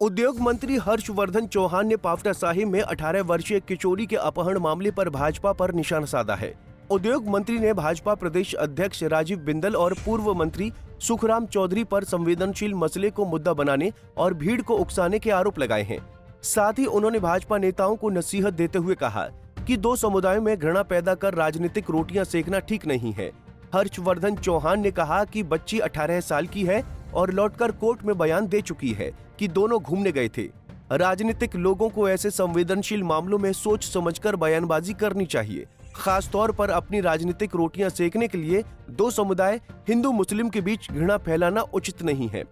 उद्योग मंत्री हर्षवर्धन चौहान ने पावटा साहिब में 18 वर्षीय किशोरी के अपहरण मामले पर भाजपा पर निशाना साधा है। उद्योग मंत्री ने भाजपा प्रदेश अध्यक्ष राजीव बिंदल और पूर्व मंत्री सुखराम चौधरी पर संवेदनशील मसले को मुद्दा बनाने और भीड़ को उकसाने के आरोप लगाए हैं। साथ ही उन्होंने भाजपा नेताओं को नसीहत देते हुए कहा कि दो समुदायों में घृणा पैदा कर राजनीतिक रोटियां सेकना ठीक नहीं है। हर्षवर्धन चौहान ने कहा कि बच्ची 18 साल की है और लौटकर कोर्ट में बयान दे चुकी है कि दोनों घूमने गए थे। राजनीतिक लोगों को ऐसे संवेदनशील मामलों में सोच समझकर बयानबाजी करनी चाहिए। खास तौर पर अपनी राजनीतिक रोटियां सेकने के लिए दो समुदाय हिंदू मुस्लिम के बीच घृणा फैलाना उचित नहीं है।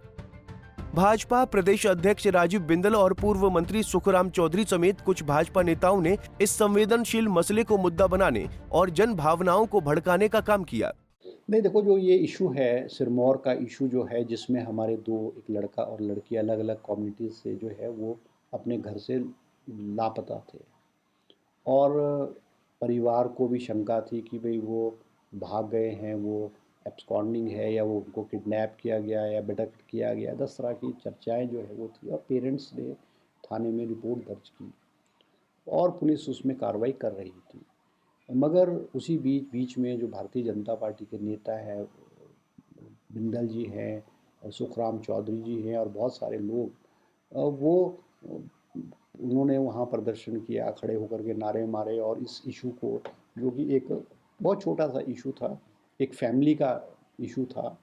भाजपा प्रदेश अध्यक्ष राजीव बिंदल और पूर्व मंत्री सुखराम चौधरी समेत कुछ भाजपा नेताओं ने इस संवेदनशील मसले को मुद्दा बनाने और जन भावनाओं को भड़काने का काम किया। नहीं, देखो, जो ये इशू है सिरमौर का इशू जो है, जिसमें हमारे एक लड़का और लड़की अलग अलग कम्युनिटीज से जो है वो अपने घर से लापता थे और परिवार को भी शंका थी कि भाई वो भाग गए हैं, वो एब्सकॉन्डिंग है या वो उनको किडनैप किया गया या अबडक्ट किया गया। 10 तरह की चर्चाएं जो है वो थी और पेरेंट्स ने थाने में रिपोर्ट दर्ज की और पुलिस उसमें कार्रवाई कर रही थी। मगर उसी बीच में जो भारतीय जनता पार्टी के नेता हैं, बिंदल जी हैं, सुखराम चौधरी जी हैं और बहुत सारे लोग, वो उन्होंने वहाँ प्रदर्शन किया, खड़े होकर के नारे मारे और इस इशू को, जो कि एक बहुत छोटा सा इशू था, एक फैमिली का इशू था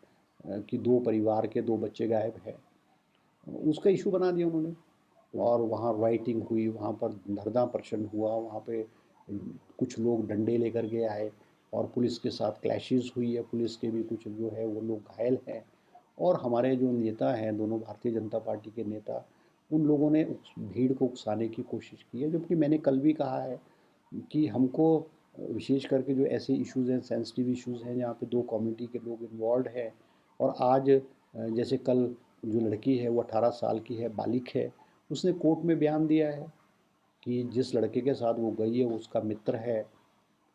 कि दो परिवार के दो बच्चे गायब हैं, उसका इशू बना दिया उन्होंने। और वहाँ राइटिंग हुई, वहाँ पर धरना प्रदर्शन हुआ, वहाँ पे कुछ लोग डंडे लेकर के आए और पुलिस के साथ क्लैशेस हुई है। पुलिस के भी कुछ जो है वो लोग घायल हैं और हमारे जो नेता हैं, दोनों भारतीय जनता पार्टी के नेता, उन लोगों ने उस भीड़ को उकसाने की कोशिश की है। जबकि मैंने कल भी कहा है कि हमको विशेष करके जो ऐसे इश्यूज़ हैं, सेंसिटिव इश्यूज़ हैं, जहाँ पे दो कम्युनिटी के लोग इन्वॉल्व हैं और आज जैसे कल जो लड़की है वो 18 साल की है, बालिग है, उसने कोर्ट में बयान दिया है कि जिस लड़के के साथ वो गई है वो उसका मित्र है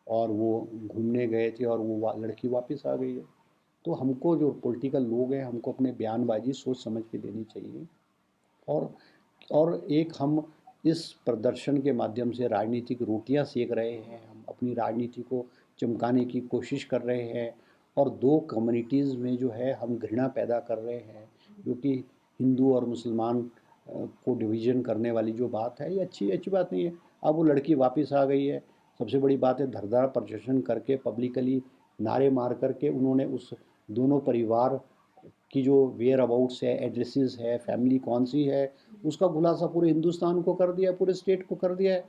और वो घूमने गए थे और वो लड़की वापस आ गई है। तो हमको जो पॉलिटिकल लोग हैं, हमको अपने बयानबाजी सोच समझ के देनी चाहिए और एक हम इस प्रदर्शन के माध्यम से राजनीतिक रोटियां सेक रहे हैं, हम अपनी राजनीति को चमकाने की कोशिश कर रहे हैं और दो कम्युनिटीज़ में जो है हम घृणा पैदा कर रहे हैं, जो कि हिंदू और मुसलमान को डिवीज़न करने वाली जो बात है, ये अच्छी बात नहीं है। अब वो लड़की वापस आ गई है, सबसे बड़ी बात है, धरना प्रदर्शन करके पब्लिकली नारे मार करके उन्होंने उस दोनों परिवार की जो वेयर अबाउट्स है, एड्रेसेस है, फैमिली कौन सी है, उसका खुलासा पूरे हिंदुस्तान को कर दिया है, पूरे स्टेट को कर दिया है।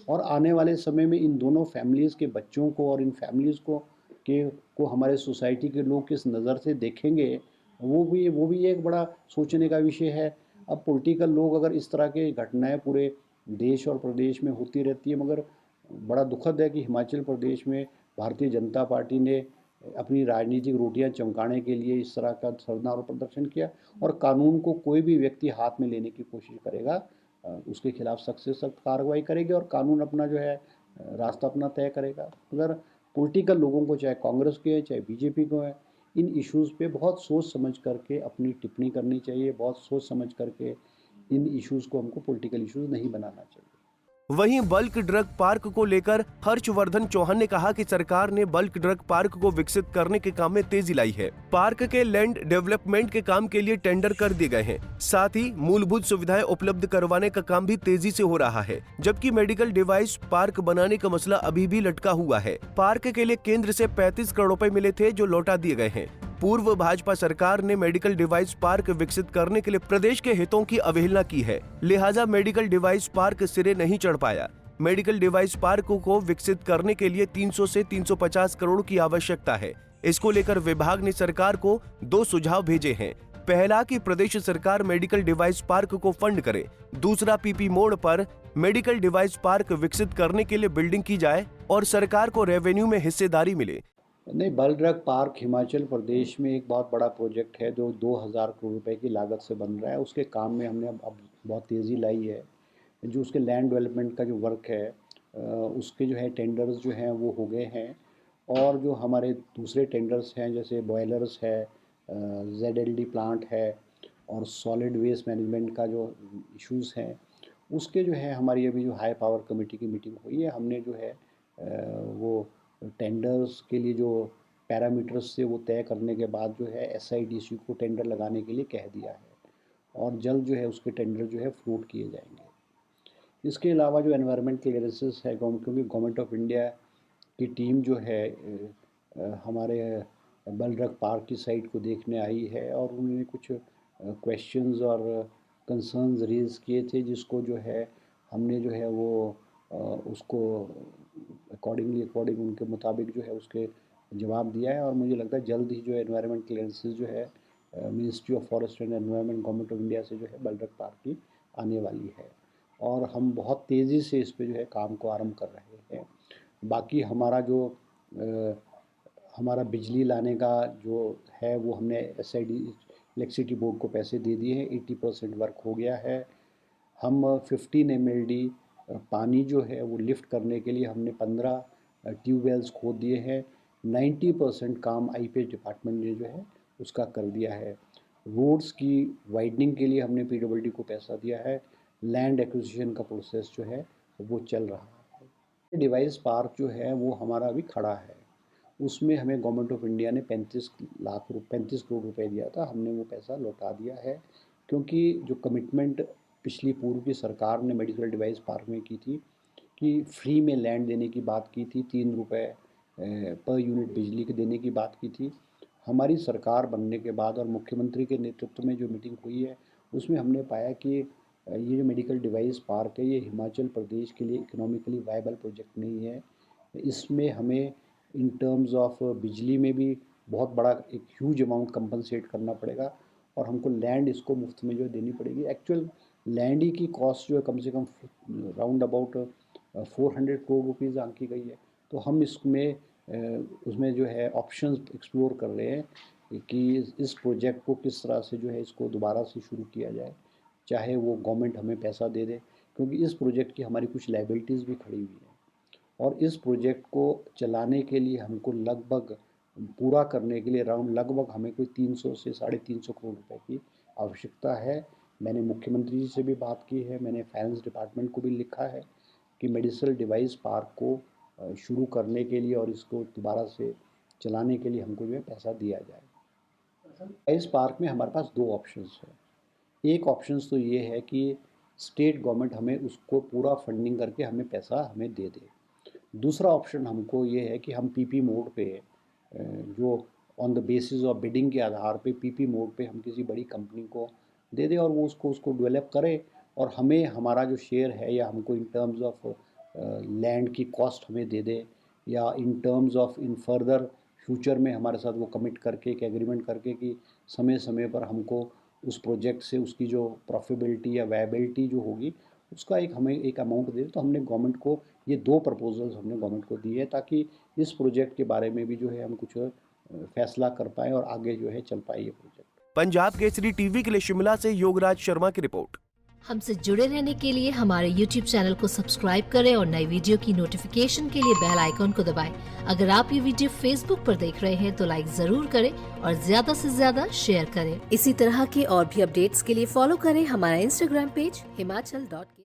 और आने वाले समय में इन दोनों फैमिलीज़ के बच्चों को और इन फैमिलीज़ को हमारे सोसाइटी के लोग किस नज़र से देखेंगे, वो भी एक बड़ा सोचने का विषय है। अब पॉलिटिकल लोग, अगर इस तरह के घटनाएं पूरे देश और प्रदेश में होती रहती है, मगर बड़ा दुखद है कि हिमाचल प्रदेश में भारतीय जनता पार्टी ने अपनी राजनीतिक रोटियां चमकाने के लिए इस तरह का धरना और प्रदर्शन किया और कानून को कोई भी व्यक्ति हाथ में लेने की कोशिश करेगा, उसके खिलाफ सख्त से सख्त कार्रवाई करेगी और कानून अपना जो है रास्ता अपना तय करेगा। अगर पॉलिटिकल लोगों को, चाहे कांग्रेस के चाहे बीजेपी को है, इन इश्यूज़ पे बहुत सोच समझ करके अपनी टिप्पणी करनी चाहिए, बहुत सोच समझ करके इन इश्यूज़ को, हमको पॉलिटिकल इश्यूज़ नहीं बनाना चाहिए। वहीं बल्क ड्रग पार्क को लेकर हर्षवर्धन चौहान ने कहा कि सरकार ने बल्क ड्रग पार्क को विकसित करने के काम में तेजी लाई है। पार्क के लैंड डेवलपमेंट के काम के लिए टेंडर कर दिए गए हैं। साथ ही मूलभूत सुविधाएं उपलब्ध करवाने का काम भी तेजी से हो रहा है, जबकि मेडिकल डिवाइस पार्क बनाने का मसला अभी भी लटका हुआ है। पार्क के लिए केंद्र से 35 करोड़ रुपए मिले थे, जो लौटा दिए गए हैं। पूर्व भाजपा सरकार ने मेडिकल डिवाइस पार्क विकसित करने के लिए प्रदेश के हितों की अवहेलना की है, लिहाजा मेडिकल डिवाइस पार्क सिरे नहीं चढ़ पाया। मेडिकल डिवाइस पार्क को विकसित करने के लिए 300 से 350 करोड़ की आवश्यकता है। इसको लेकर विभाग ने सरकार को 2 सुझाव भेजे हैं। पहला कि प्रदेश सरकार मेडिकल डिवाइस पार्क को फंड करे। दूसरा, पीपी मोड़ पर मेडिकल डिवाइस पार्क विकसित करने के लिए बिल्डिंग की जाए और सरकार को रेवेन्यू में हिस्सेदारी मिले। नहीं, bulk drug park Himachal Pradesh में एक बहुत बड़ा प्रोजेक्ट है जो 2000 करोड़ रुपए की लागत से बन रहा है। उसके काम में हमने अब बहुत तेज़ी लाई है। जो उसके लैंड डेवलपमेंट का जो वर्क है, उसके जो है टेंडर्स जो हैं वो हो गए हैं और जो हमारे दूसरे टेंडर्स हैं, जैसे बॉयलर्स है, ZLD प्लांट है और सॉलिड वेस्ट मैनेजमेंट का जो इश्यूज़ हैं, उसके जो है हमारी अभी जो हाई पावर कमेटी की मीटिंग हुई है, हमने जो है वो टेंडर्स के लिए जो पैरामीटर्स से वो तय करने के बाद जो है SIDC को टेंडर लगाने के लिए कह दिया है और जल्द जो है उसके टेंडर जो है फ्रूट किए जाएंगे। इसके अलावा जो एनवायरनमेंट क्लियरेंसेस है, क्योंकि गवर्नमेंट ऑफ इंडिया की टीम जो है हमारे बलरघ पार्क की साइट को देखने आई है और उन्होंने कुछ क्वेश्चंस और कंसर्न्स रेज किए थे, जिसको जो है हमने जो है वो उसको अकॉर्डिंग उनके मुताबिक जो है उसके जवाब दिया है और मुझे लगता है जल्द ही जो एनवायरनमेंट क्लियरेंसेस जो है ministry of forest and environment government of India से जो है बलरघ पार्क की आने वाली है और हम बहुत तेज़ी से इस पे जो है काम को आरंभ कर रहे हैं। बाकी हमारा जो हमारा बिजली लाने का जो है वो हमने SID इलेक्ट्रिसिटी बोर्ड को पैसे दे दिए हैं, 80% वर्क हो गया है। हम 15 MLD पानी जो है वो लिफ्ट करने के लिए हमने 15 ट्यूबवेल्स खोद दिए हैं। 90% काम IPH डिपार्टमेंट ने जो है उसका कर दिया है। रोड्स की वाइडनिंग के लिए हमने PWD को पैसा दिया है। लैंड एक्विजिशन का प्रोसेस जो है वो चल रहा है। डिवाइस पार्क जो है वो हमारा अभी खड़ा है, उसमें हमें गवर्नमेंट ऑफ इंडिया ने 35 करोड़ रुपए दिया था, हमने वो पैसा लौटा दिया है क्योंकि जो कमिटमेंट पिछली पूर्व की सरकार ने मेडिकल डिवाइस पार्क में की थी कि फ्री में लैंड देने की बात की थी, 3 रुपये पर यूनिट बिजली के देने की बात की थी। हमारी सरकार बनने के बाद और मुख्यमंत्री के नेतृत्व में जो मीटिंग हुई है उसमें हमने पाया कि ये जो मेडिकल डिवाइस पार्क है ये हिमाचल प्रदेश के लिए इकोनॉमिकली वायबल प्रोजेक्ट नहीं है। इसमें हमें इन टर्म्स ऑफ बिजली में भी बहुत बड़ा एक ह्यूज अमाउंट कंपनसेट करना पड़ेगा और हमको लैंड इसको मुफ्त में जो देनी पड़ेगी। एक्चुअल लैंड ही की कॉस्ट जो है कम से come round about 400 crore rupees आंकी गई है। तो हम इसमें उसमें जो है ऑप्शंस एक्सप्लोर कर रहे हैं कि इस प्रोजेक्ट को किस तरह से जो है इसको दोबारा से शुरू किया जाए, चाहे वो गवर्नमेंट हमें पैसा दे दे, क्योंकि इस प्रोजेक्ट की हमारी कुछ लायबिलिटीज़ भी खड़ी हुई हैं और इस प्रोजेक्ट को चलाने के लिए हमको लगभग पूरा करने के लिए लगभग हमें कोई 300 से 350 करोड़ रुपए की आवश्यकता है। मैंने मुख्यमंत्री जी से भी बात की है, मैंने फाइनेंस डिपार्टमेंट को भी लिखा है कि मेडिकल डिवाइस पार्क को शुरू करने के लिए और इसको दोबारा से चलाने के लिए हमको जो है पैसा दिया जाए। इस पार्क में हमारे पास 2 ऑप्शंस हैं। एक ऑप्शंस तो ये है कि स्टेट गवर्नमेंट हमें उसको पूरा फंडिंग करके हमें पैसा हमें दे दे। दूसरा ऑप्शन हमको ये है कि हम PP मोड पे जो on the basis of bidding के आधार पे PP मोड पे हम किसी बड़ी कंपनी को दे दें और वो उसको डेवलप करे और हमें हमारा जो शेयर है या हमको इन टर्म्स ऑफ लैंड की कॉस्ट हमें दे दे या in terms of in further future में हमारे साथ वो कमिट करके एक एग्रीमेंट करके कि समय समय पर हमको उस प्रोजेक्ट से उसकी जो प्रॉफिटेबिलिटी या वायबिलिटी जो होगी उसका हमें एक अमाउंट दे। तो हमने गवर्नमेंट को ये 2 प्रपोजल्स हमने गवर्नमेंट को दिए ताकि इस प्रोजेक्ट के बारे में भी जो है हम कुछ फैसला कर पाएँ और आगे जो है चल पाए ये प्रोजेक्ट। पंजाब केसरी टीवी के लिए शिमला से योगराज शर्मा की रिपोर्ट। हमसे जुड़े रहने के लिए हमारे YouTube चैनल को सब्सक्राइब करें और नई वीडियो की नोटिफिकेशन के लिए बेल आइकॉन को दबाएं। अगर आप ये वीडियो Facebook पर देख रहे हैं तो लाइक जरूर करें और ज्यादा से ज्यादा शेयर करें। इसी तरह के और भी अपडेट्स के लिए फॉलो करें हमारा Instagram पेज himachal.ke।